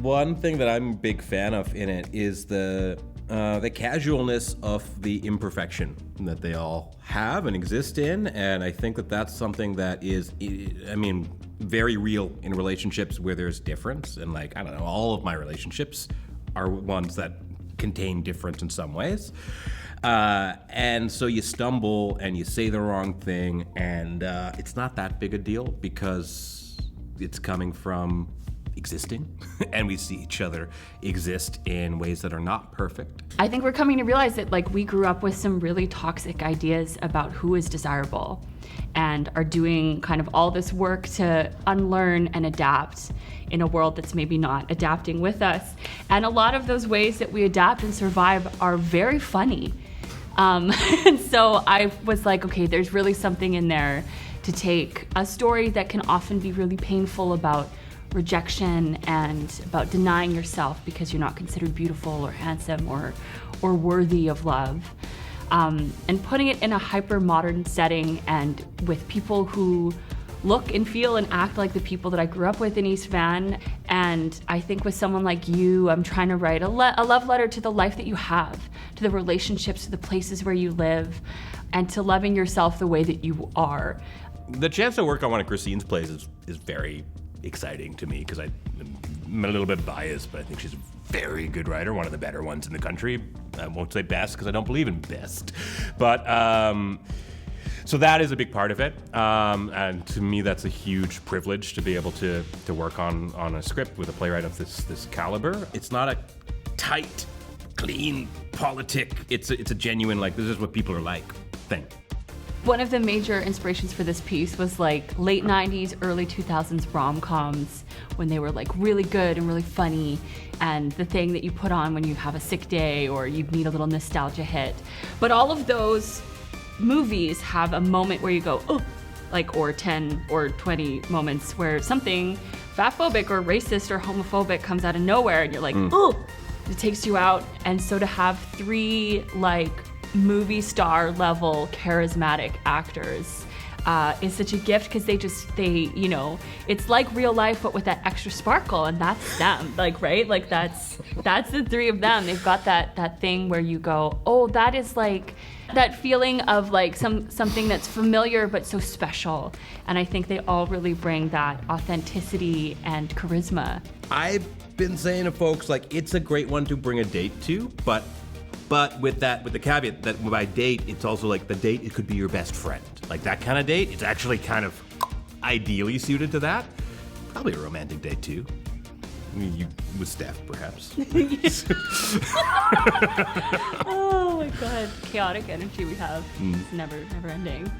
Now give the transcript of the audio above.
One thing that I'm a big fan of in it is the casualness of the imperfection that they all have and exist in, and I think that that's something that is, I mean, very real in relationships where there's difference. And like, I don't know, all of my relationships are ones that contain difference in some ways. And so you stumble and you say the wrong thing, and it's not that big a deal because it's coming from existing and we see each other exist in ways that are not perfect. I think we're coming to realize that like we grew up with some really toxic ideas about who is desirable and are doing kind of all this work to unlearn and adapt in a world that's maybe not adapting with us. And a lot of those ways that we adapt and survive are very funny. And so I was like, okay, there's really something in there to take a story that can often be really painful about rejection and about denying yourself because you're not considered beautiful or handsome or worthy of love, and putting it in a hyper modern setting and with people who look and feel and act like the people that I grew up with in East Van. And I think with someone like you, I'm trying to write a love letter to the life that you have, to the relationships, to the places where you live, and to loving yourself the way that you are. The chance to work on one of Christine's plays is very exciting to me because I'm a little bit biased, but I think she's a very good writer, one of the better ones in the country. I won't say best because I don't believe in best, but so that is a big part of it, and to me that's a huge privilege to be able to work on a script with a playwright of this caliber. It's not a tight, clean politic. It's a genuine, like, this is what people are like thing. One of the major inspirations for this piece was like late 90s, early 2000s rom-coms when they were like really good and really funny, and the thing that you put on when you have a sick day or you need a little nostalgia hit. But all of those movies have a moment where you go, oh, like, or 10 or 20 moments where something fatphobic or racist or homophobic comes out of nowhere and you're like, oh, it takes you out. And so to have three like movie star level charismatic actors is such a gift because they you know, it's like real life but with that extra sparkle, and that's them, like, right? Like that's the three of them. They've got that thing where you go, oh, that is like that feeling of like something that's familiar but so special. And I think they all really bring that authenticity and charisma. I've been saying to folks, like, it's a great one to bring a date to, but with the caveat that by date, it's also like the date, it could be your best friend. Like that kind of date, it's actually kind of ideally suited to that. Probably a romantic date too. I mean, you with Steph, perhaps. Oh my God, chaotic energy we have. It's never ending.